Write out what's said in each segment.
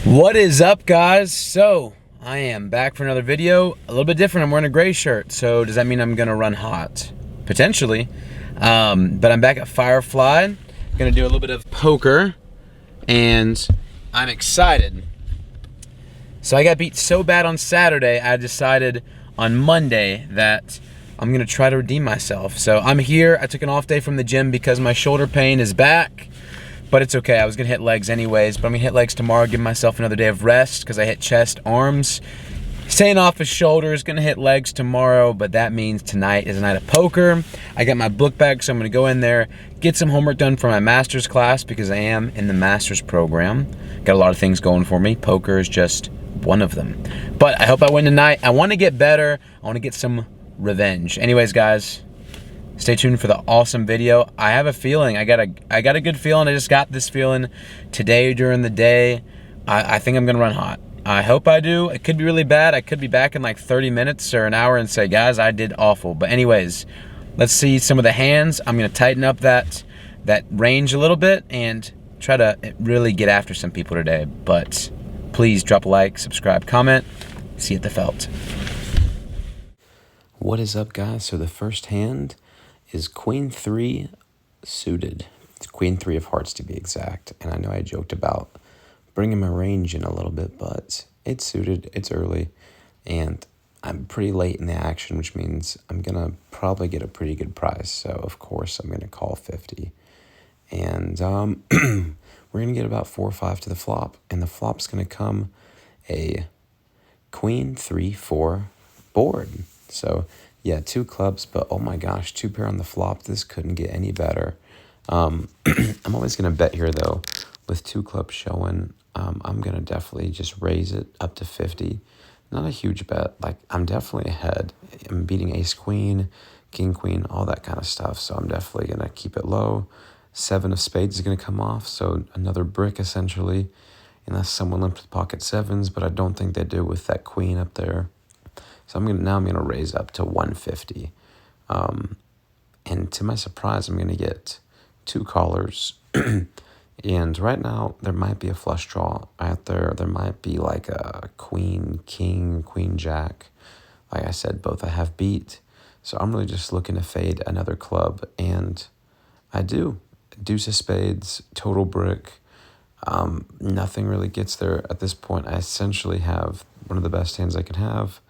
What is up, guys? So I am back for another video. A little bit different. I'm wearing a gray shirt, so does that mean I'm gonna run hot? Potentially. But I'm back at Firefly. Gonna do a little bit of poker, and I'm excited. So I got beat so bad on Saturday, I decided on Monday that I'm gonna try to redeem myself. So I'm here. I took an off day from the gym because my shoulder pain is back. But it's okay, I was gonna hit legs anyways, but I'm gonna hit legs tomorrow, give myself another day of rest, because I hit chest, arms, staying off his shoulders, gonna hit legs tomorrow, but that means tonight is a night of poker. I got my book bag, so I'm gonna go in there, get some homework done for my master's class, because I am in the master's program. Got a lot of things going for me. Poker is just one of them. But I hope I win tonight. I wanna get better, I wanna get some revenge. Anyways, guys, stay tuned for the awesome video. I have a feeling, I got a good feeling. I just got this feeling today during the day. I think I'm gonna run hot. I hope I do. It could be really bad. I could be back in like 30 minutes or an hour and say, guys, I did awful. But anyways, let's see some of the hands. I'm gonna tighten up that range a little bit and try to really get after some people today. But please drop a like, subscribe, comment. See you at the felt. What is up, guys? So the first hand is Queen 3 suited. It's Queen 3 of hearts to be exact. And I know I joked about bringing my range in a little bit, but it's suited, it's early, and I'm pretty late in the action, which means I'm gonna probably get a pretty good price. So of course I'm gonna call 50. And we're gonna get about 4 or 5 to the flop, and the flop's gonna come a Queen 3-4 board. So yeah, 2 clubs, but oh my gosh, 2 pair on the flop. This couldn't get any better. I'm always going to bet here, though, with 2 clubs showing. I'm going to definitely just raise it up to 50. Not a huge bet. Like, I'm definitely ahead. I'm beating ace queen, king queen, all that kind of stuff. So I'm definitely going to keep it low. 7 of spades is going to come off, so another brick, essentially. Unless someone limped with pocket 7s, but I don't think they do with that queen up there. So I'm gonna raise up to 150, and to my surprise, I'm gonna get 2 callers. And right now there might be a flush draw out there. There might be like a queen king, queen jack. Like I said, both I have beat. So I'm really just looking to fade another club, and I do. Deuce of spades, total brick. Nothing really gets there at this point. I essentially have one of the best hands I can have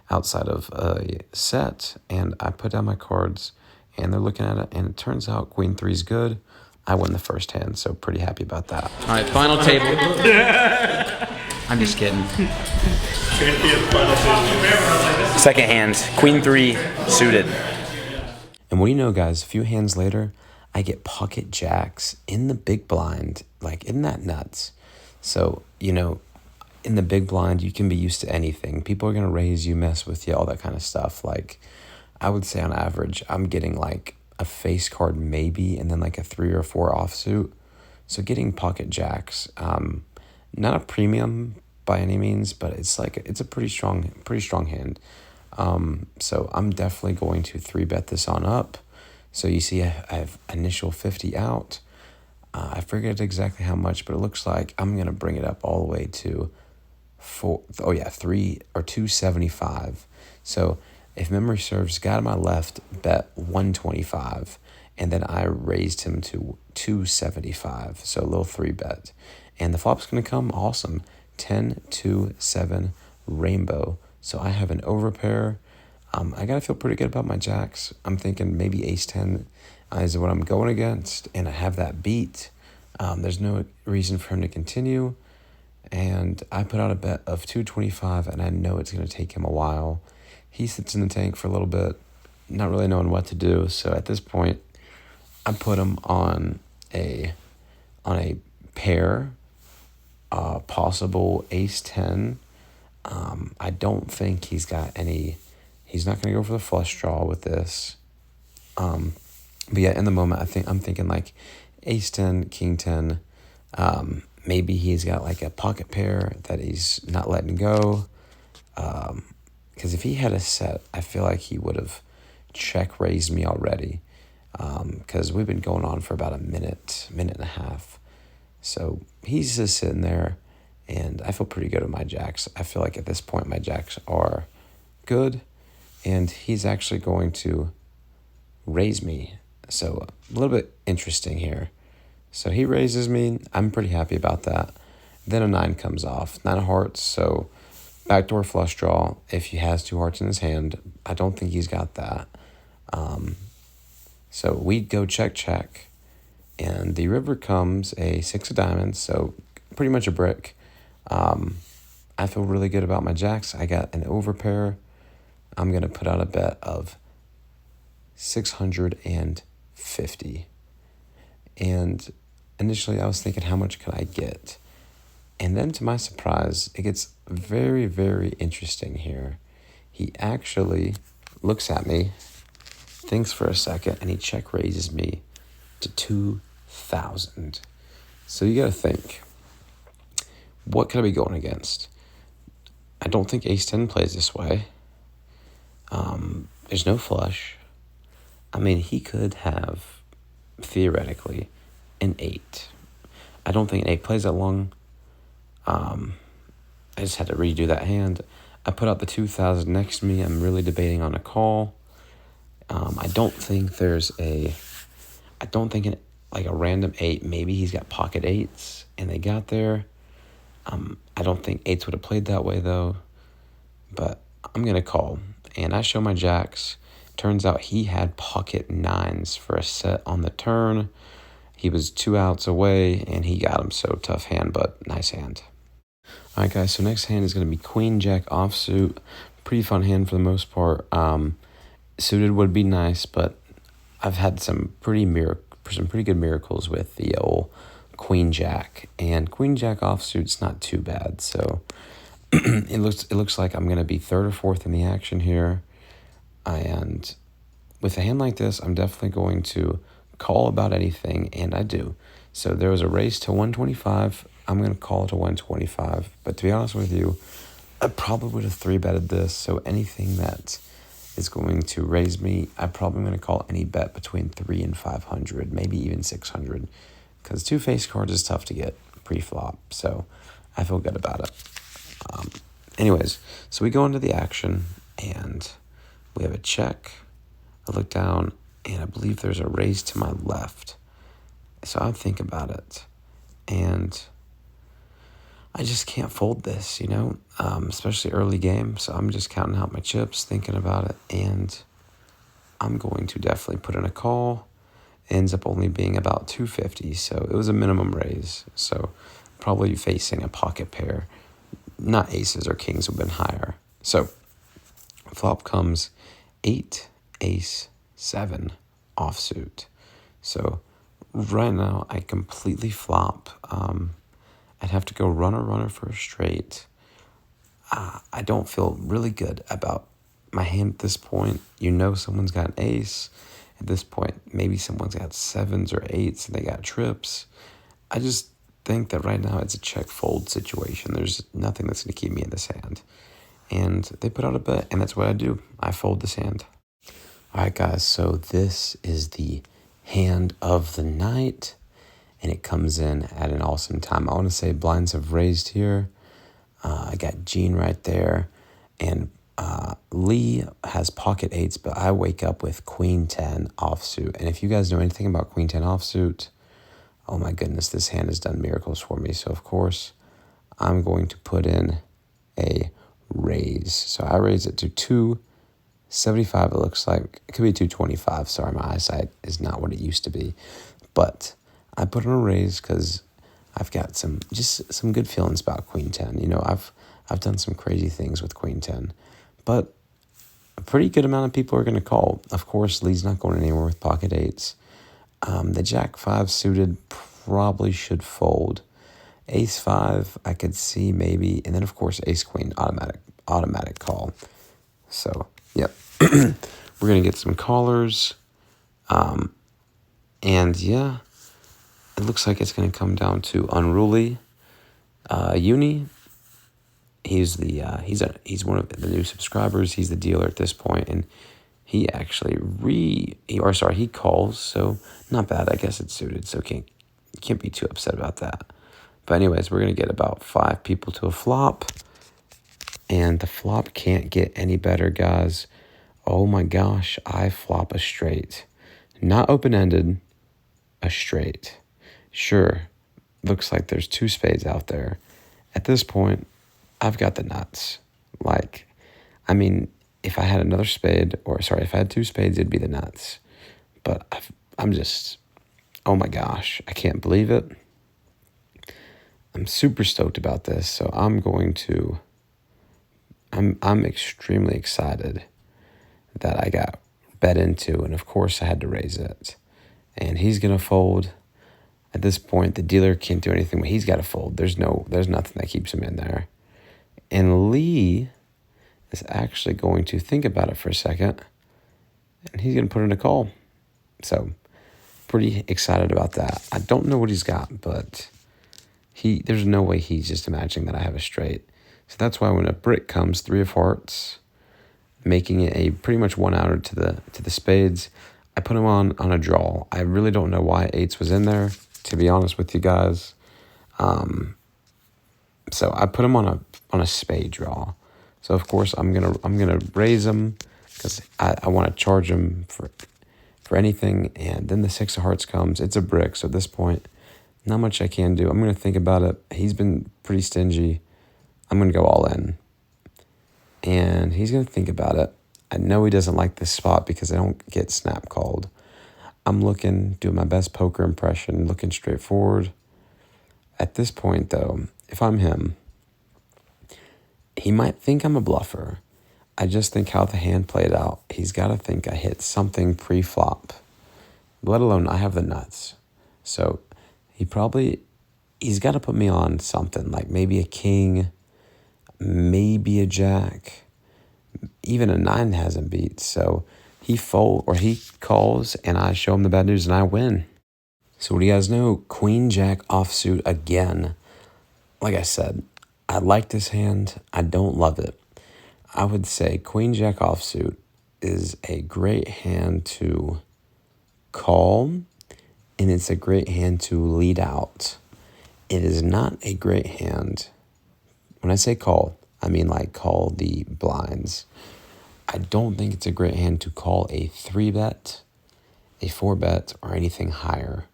outside of a set, and I put down my cards, and they're looking at it, and it turns out Queen 3 is good. I won the first hand, so pretty happy about that. All right, final table. I'm just kidding. Second hand, Queen 3 suited. And what do you know, guys? A few hands later, I get pocket jacks in the big blind. Like, isn't that nuts? So, you know, in the big blind, you can be used to anything. People are going to raise you, mess with you, all that kind of stuff. Like, I would say on average, I'm getting like a face card maybe, and then like a 3 or 4 offsuit. So getting pocket jacks, not a premium by any means, but it's a pretty strong hand. So I'm definitely going to 3-bet this on up. So you see I have initial 50 out. I forget exactly how much, but it looks like I'm going to bring it up all the way to 275. So if memory serves, guy to my left bet 125, and then I raised him to 275. So a little 3-bet, and the flop's gonna come awesome. 10, 2, 7 rainbow. So I have an overpair. I gotta feel pretty good about my jacks. I'm thinking maybe ace 10 is what I'm going against, and I have that beat. There's no reason for him to continue. And I put out a bet of 225, and I know it's going to take him a while. He sits in the tank for a little bit, not really knowing what to do. So at this point, I put him on a pair, possible ace 10. I don't think he's got any. He's not going to go for the flush draw with this. But yeah, in the moment, I'm thinking like ace 10, king 10. Maybe he's got like a pocket pair that he's not letting go. Because if he had a set, I feel like he would have check raised me already. Because we've been going on for about a minute and a half. So he's just sitting there, and I feel pretty good with my jacks. I feel like at this point my jacks are good, and he's actually going to raise me. So a little bit interesting here. So he raises me. I'm pretty happy about that. Then a 9 comes off. 9 of hearts, so backdoor flush draw. If he has 2 hearts in his hand, I don't think he's got that. So we'd go check, check. And the river comes a 6 of diamonds, so pretty much a brick. I feel really good about my jacks. I got an overpair. I'm going to put out a bet of 650. And initially I was thinking, how much could I get? And then to my surprise, it gets very, very interesting here. He actually looks at me, thinks for a second, and he check raises me to 2,000. So you got to think, what could I be going against? I don't think ace-10 plays this way. There's no flush. I mean, he could have, theoretically, an 8. I don't think an 8 plays that long. I just had to redo that hand. I put out the 2,000 next to me. I'm really debating on a call. I don't think a random 8, maybe he's got pocket 8s, and they got there. I don't think 8s would have played that way, though. But I'm going to call. And I show my jacks. Turns out he had pocket 9s for a set on the turn. He was 2 outs away, and he got him. So tough hand, but nice hand. All right, guys. So next hand is going to be Queen Jack offsuit. Pretty fun hand for the most part. Suited would be nice, but I've had some pretty good miracles with the old Queen Jack, and Queen Jack offsuit's not too bad. So it looks like I'm gonna be 3rd or 4th in the action here, and with a hand like this, I'm definitely going to call about anything, and I do. So there was a raise to 125. I'm gonna call to 125, but to be honest with you, I probably would have 3-betted this. So anything that is going to raise me, I'm probably going to call any bet between 300 and 500, maybe even 600, because 2 face cards is tough to get pre-flop, so I feel good about it. Anyways, so we go into the action, and we have a check. I look down, and I believe there's a raise to my left. So I think about it, and I just can't fold this, especially early game. So I'm just counting out my chips, thinking about it, and I'm going to definitely put in a call. It ends up only being about 250, so it was a minimum raise. So probably facing a pocket pair, not aces or kings would have been higher. So flop comes 8, ace, 7 offsuit. So right now I completely flop. I'd have to go runner for a straight. I don't feel really good about my hand at this point. Someone's got an ace. At this point, maybe someone's got 7s or 8s and they got trips. I just think that right now it's a check fold situation. There's nothing that's going to keep me in this hand. And they put out a bet, and that's what I do. I fold this hand. All right, guys, so this is the hand of the night, and it comes in at an awesome time. I want to say blinds have raised here. I got Gene right there, and Lee has pocket 8s, but I wake up with Queen 10 offsuit. And if you guys know anything about Queen 10 offsuit, oh my goodness, this hand has done miracles for me. So of course, I'm going to put in a raise. So I raise it to 275. It looks like it could be 225. Sorry, my eyesight is not what it used to be, but I put in a raise because I've got some good feelings about Queen 10. I've done some crazy things with Queen 10, but a pretty good amount of people are going to call. Of course, Lee's not going anywhere with pocket 8s. The Jack 5 suited probably should fold. Ace 5, I could see maybe, and then of course Ace Queen automatic call. So yep, we're gonna get some callers, and yeah. It looks like it's going to come down to Unruly. Uni, he's one of the new subscribers. He's the dealer at this point, and he actually he calls, so not bad. I guess it's suited, so can't be too upset about that. But anyways, we're going to get about 5 people to a flop. And the flop can't get any better, guys. Oh my gosh, I flop a straight. Not open-ended, a straight. Sure, looks like there's 2 spades out there. At this point, I've got the nuts. Like, I mean, if I had another spade, if I had 2 spades, it'd be the nuts. But I'm just, oh my gosh, I can't believe it. I'm super stoked about this, so I'm extremely excited that I got bet into, and of course I had to raise it. And he's gonna fold. At this point, the dealer can't do anything, but he's got to fold. There's nothing that keeps him in there. And Lee is actually going to think about it for a second, and he's gonna put in a call. So, pretty excited about that. I don't know what he's got, but there's no way he's just imagining that I have a straight. So that's why when a brick comes, 3 of hearts, making it a pretty much 1-outer to the spades, I put him on a draw. I really don't know why 8s was in there, to be honest with you guys. So I put him on a spade draw. So of course I'm gonna raise him because I want to charge him for anything. And then the 6 of hearts comes. It's a brick. So at this point, not much I can do. I'm gonna think about it. He's been pretty stingy. I'm gonna go all in, and he's gonna think about it. I know he doesn't like this spot because I don't get snap called. I'm doing my best poker impression, looking straight forward. At this point, though, if I'm him, he might think I'm a bluffer. I just think how the hand played out. He's got to think I hit something pre-flop, let alone I have the nuts. So he's got to put me on something, like maybe a king, maybe a jack. Even a 9 hasn't beat. So he calls, and I show him the bad news, and I win. So what do you guys know? Queen Jack offsuit again. Like I said, I like this hand. I don't love it. I would say Queen Jack offsuit is a great hand to call, and it's a great hand to lead out. It is not a great hand. When I say call, I mean like call the blinds. I don't think it's a great hand to call a 3-bet, a 4-bet, or anything higher,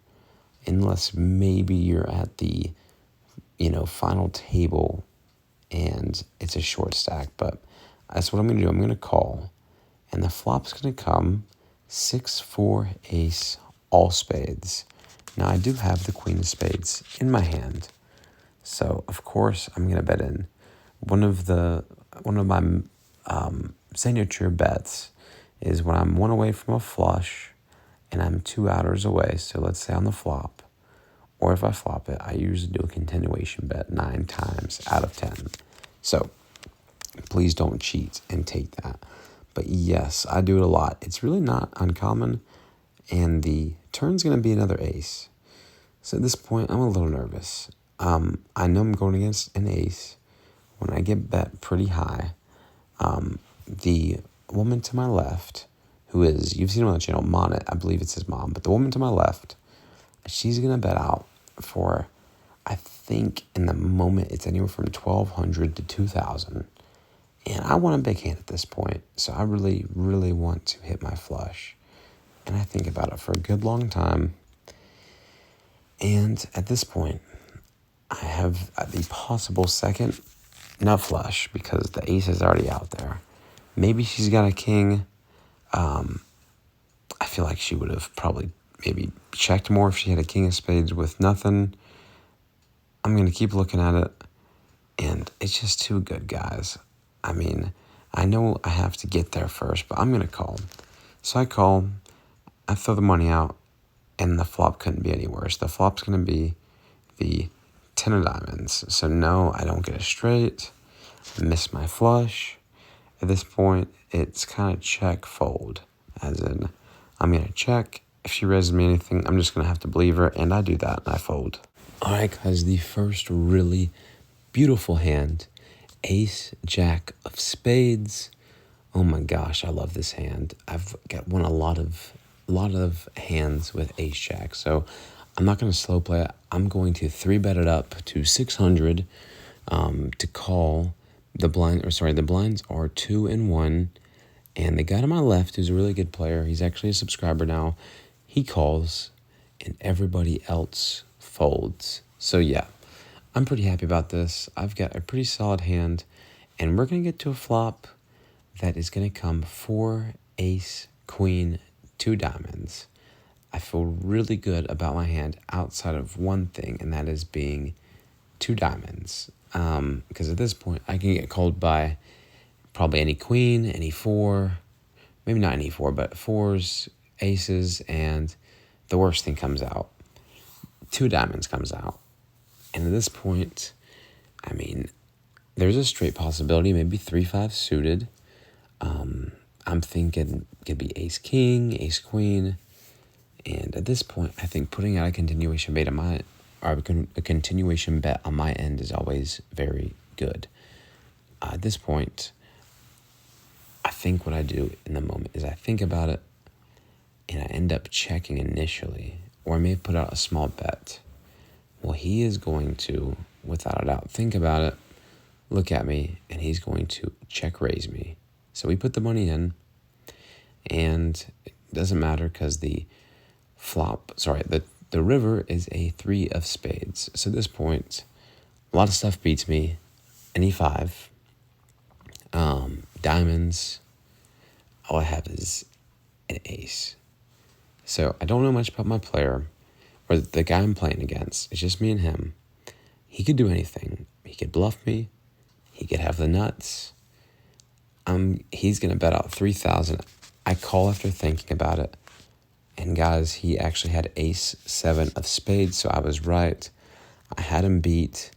unless maybe you're at the, final table and it's a short stack. But that's what I'm going to do. I'm going to call, and the flop's going to come 6, 4, ace, all spades. Now, I do have the queen of spades in my hand, so of course I'm going to bet in. One of my signature bets is when I'm 1 away from a flush and I'm 2 outers away. So let's say on the flop, or if I flop it, I usually do a continuation bet 9 times out of 10. So please don't cheat and take that. But yes, I do it a lot. It's really not uncommon, and the turn's going to be another ace. So at this point, I'm a little nervous. I know I'm going against an ace when I get bet pretty high. The woman to my left, you've seen him on the channel, Monet, I believe it's his mom, but the woman to my left, she's going to bet out for, I think in the moment, it's anywhere from 1,200 to 2,000. And I want a big hand at this point, so I really, really want to hit my flush. And I think about it for a good long time. And at this point, I have the possible second nut flush because the ace is already out there. Maybe she's got a king. I feel like she would have probably maybe checked more if she had a king of spades with nothing. I'm going to keep looking at it, and it's just too good, guys. I mean, I know I have to get there first, but I'm going to call. So I call, I throw the money out, and the flop couldn't be any worse. The flop's going to be the 10 of diamonds. So no, I don't get a straight. I miss my flush. At this point, it's kind of check fold, as in I'm going to check. If she raises me anything, I'm just going to have to believe her, and I do that, and I fold. All right, guys, the first really beautiful hand, ace, jack of spades. Oh my gosh, I love this hand. I've won a lot of hands with ace jack, so I'm not going to slow play it. I'm going to 3-bet it up to 600 to call the blind. Or sorry, the blinds are 2 and 1. And the guy to my left, who's a really good player, he's actually a subscriber now, he calls, and everybody else folds. So yeah, I'm pretty happy about this. I've got a pretty solid hand, and we're going to get to a flop that is going to come 4, ace, queen, 2 diamonds. I feel really good about my hand outside of one thing, and that is being 2 diamonds. Because at this point, I can get called by probably any queen, any 4, maybe not any 4, but 4s, aces, and the worst thing comes out. 2 diamonds comes out. And at this point, I mean, there's a straight possibility, maybe 3-5 suited. I'm thinking it could be ace king, ace queen. And at this point, I think putting out a continuation bet on my end is always very good. At this point, I think what I do in the moment is I think about it, and I end up checking initially, or I may put out a small bet. Well, he is going to, without a doubt, think about it, look at me, and he's going to check raise me. So we put the money in, and it doesn't matter because the river is a 3 of spades. So at this point, a lot of stuff beats me. An E5, diamonds, all I have is an ace. So I don't know much about my player or the guy I'm playing against. It's just me and him. He could do anything. He could bluff me. He could have the nuts. He's going to bet out 3,000. I call after thinking about it. And guys, he actually had ace 7 of spades, so I was right. I had him beat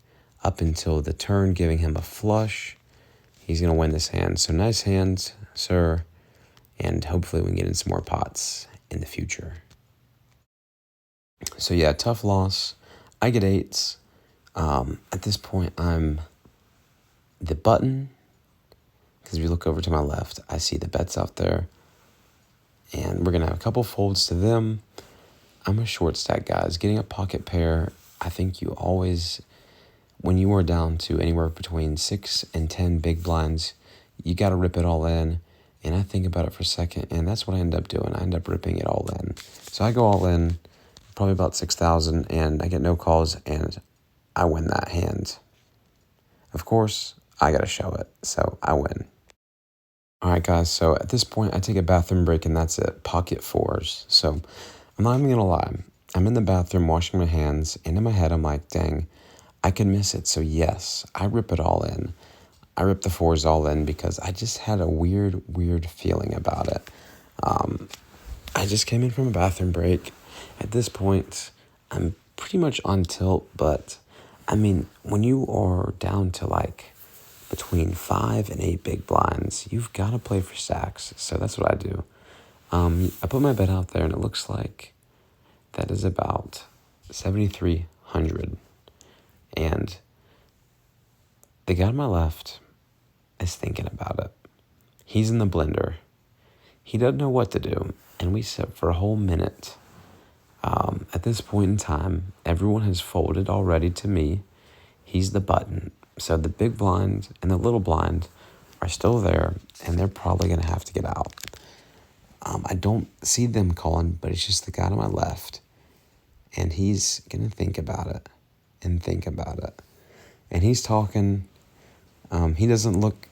up until the turn, giving him a flush. He's going to win this hand. So nice hand, sir. And hopefully we can get in some more pots in the future. So yeah, tough loss. I get 8s. At this point, I'm the button. Because if you look over to my left, I see the bets out there. And we're going to have a couple folds to them. I'm a short stack, guys. Getting a pocket pair, I think you always, when you are down to anywhere between 6 and 10 big blinds, you got to rip it all in. And I think about it for a second, and that's what I end up doing. I end up ripping it all in. So I go all in, probably about 6,000, and I get no calls, and I win that hand. Of course, I got to show it, so I win. All right, guys, so at this point, I take a bathroom break, and that's it, pocket 4s. So I'm not even going to lie. I'm in the bathroom washing my hands, and in my head, I'm like, dang, I can miss it. So yes, I rip it all in. I ripped the 4s all in because I just had a weird feeling about it. I just came in from a bathroom break. At this point, I'm pretty much on tilt, but I mean, when you are down to like between 5 and 8 big blinds, you've got to play for stacks. So that's what I do. I put my bet out there, and it looks like that is about 7,300. And the guy on my left is thinking about it. He's in the blender. He doesn't know what to do. And we sit for a whole minute. At this point in time, everyone has folded already to me. He's the button. So the big blind and the little blind are still there, and they're probably going to have to get out. I don't see them calling, but it's just the guy to my left. And he's going to think about it and think about it. And he's talking. He doesn't look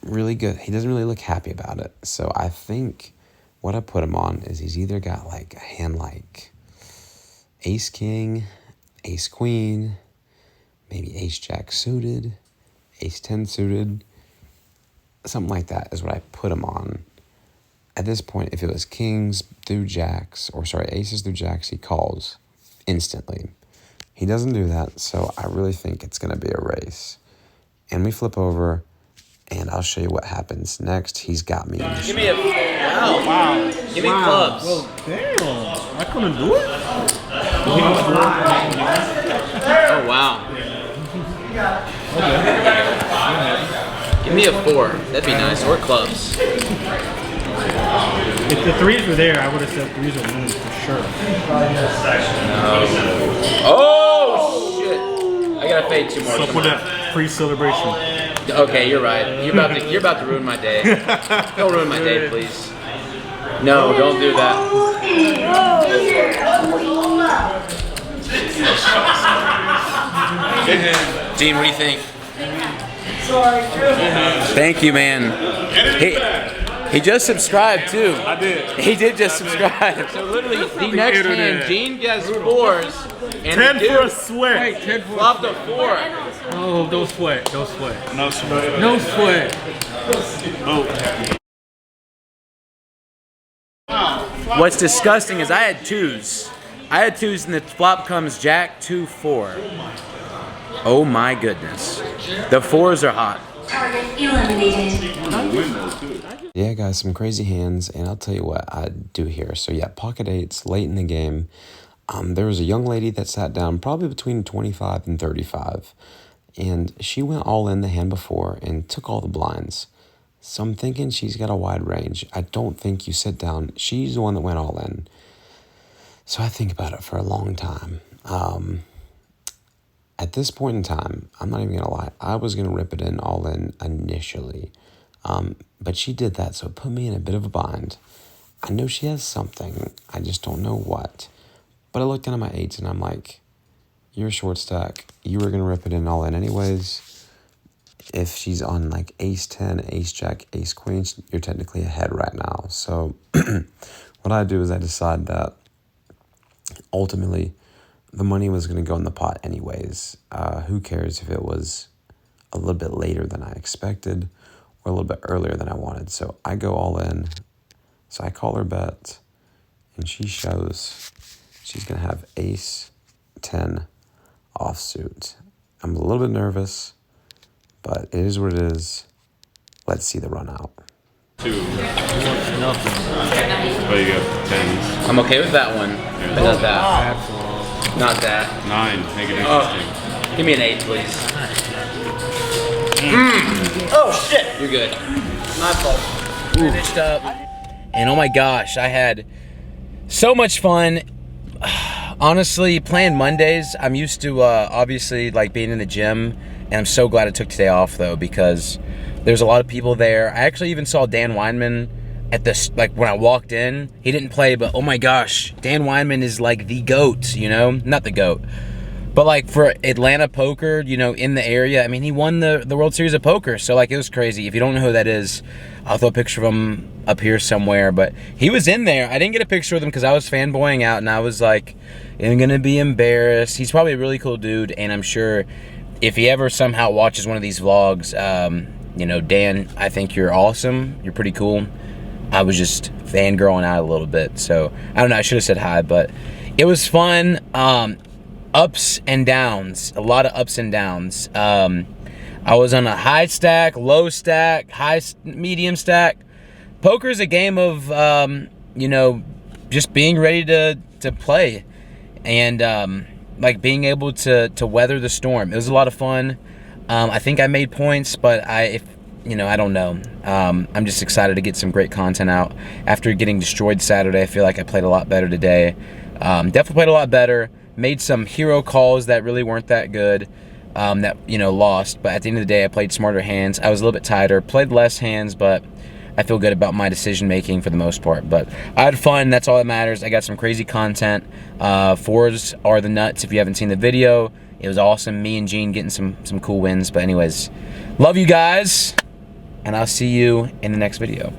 really good. He doesn't really look happy about it. So I think what I put him on is he's either got like a hand like ace king, ace queen, maybe ace jack suited, ace 10 suited, something like that is what I put him on. At this point, if it was kings through jacks, aces through jacks, he calls instantly. He doesn't do that, so I really think it's going to be a race. And we flip over, and I'll show you what happens next. He's got me. Give me a wow. Give me clubs. Well, damn. I couldn't do it. Oh wow. Okay. Give me a 4. That'd be nice. Or clubs. If the 3s were there, I would have said 3s are winning for sure. sure. Oh shit! I gotta fade 2 more. What's up with that pre-celebration? Okay, you're right. You're about to ruin my day. Don't ruin my day, please. No, don't do that. Gene, what do you think? Thank you, man. He just subscribed too. I did. He did just subscribe. So literally, the next hand, Gene gets 4s, and 10 for a sweat. Wait, 10 for flopped a 4. Oh, don't sweat. Don't sweat. No sweat. No sweat. Oh. What's disgusting is I had 2s. I had 2s, and the flop comes Jack 2 4. Oh my goodness, the 4s are hot. Target eliminated. Yeah, guys, some crazy hands, and I'll tell you what I do here. So yeah, pocket 8s late in the game. There was a young lady that sat down probably between 25 and 35, and she went all in the hand before and took all the blinds. So I'm thinking she's got a wide range. I don't think you sit down. She's the one that went all in. So I think about it for a long time. At this point in time, I'm not even going to lie, I was going to rip it in all in initially. But she did that, so it put me in a bit of a bind. I know she has something, I just don't know what. But I looked down at my 8s and I'm like, you're a short stack. You were going to rip it in all in anyways. If she's on like ace 10, ace jack, ace queen, you're technically ahead right now. So what I do is I decide that ultimately the money was going to go in the pot anyways. Who cares if it was a little bit later than I expected or a little bit earlier than I wanted. So I go all in. So I call her bet, and she shows she's going to have ace 10 offsuit. I'm a little bit nervous, but it is what it is. Let's see the run out. 2. Nothing. Oh, you got 10s. I'm okay with that one, but not that. Not that. 9. Make it interesting. Give me an 8, please. Oh shit! You're good. My fault. Finished up. And oh my gosh, I had so much fun. Honestly, playing Mondays, I'm used to obviously like being in the gym, and I'm so glad I took today off though, because there's a lot of people there. I actually even saw Dan Weinman at this, like when I walked in. He didn't play, but oh my gosh, Dan Weinman is like the GOAT, you know? Not the GOAT, but like for Atlanta poker, you know, in the area. I mean, he won the World Series of Poker, so like it was crazy. If you don't know who that is, I'll throw a picture of him up here somewhere, but he was in there. I didn't get a picture with him because I was fanboying out, and I was like, I'm gonna be embarrassed. He's probably a really cool dude, and I'm sure if he ever somehow watches one of these vlogs, you know, Dan, I think you're awesome. You're pretty cool. I was just fangirling out a little bit, so I don't know. I should have said hi, but it was fun. Ups and downs, a lot of ups and downs. I was on a high stack, low stack, medium stack. Poker is a game of, you know, just being ready to play, and like being able to weather the storm. It was a lot of fun. I think I made points, but you know, I don't know. I'm just excited to get some great content out. After getting destroyed Saturday, I feel like I played a lot better today. Definitely played a lot better. Made some hero calls that really weren't that good, that, you know, lost. But at the end of the day, I played smarter hands. I was a little bit tighter. Played less hands, but I feel good about my decision making for the most part. But I had fun. That's all that matters. I got some crazy content. 4s are the nuts if you haven't seen the video. It was awesome. Me and Gene getting some cool wins. But anyways, love you guys, and I'll see you in the next video.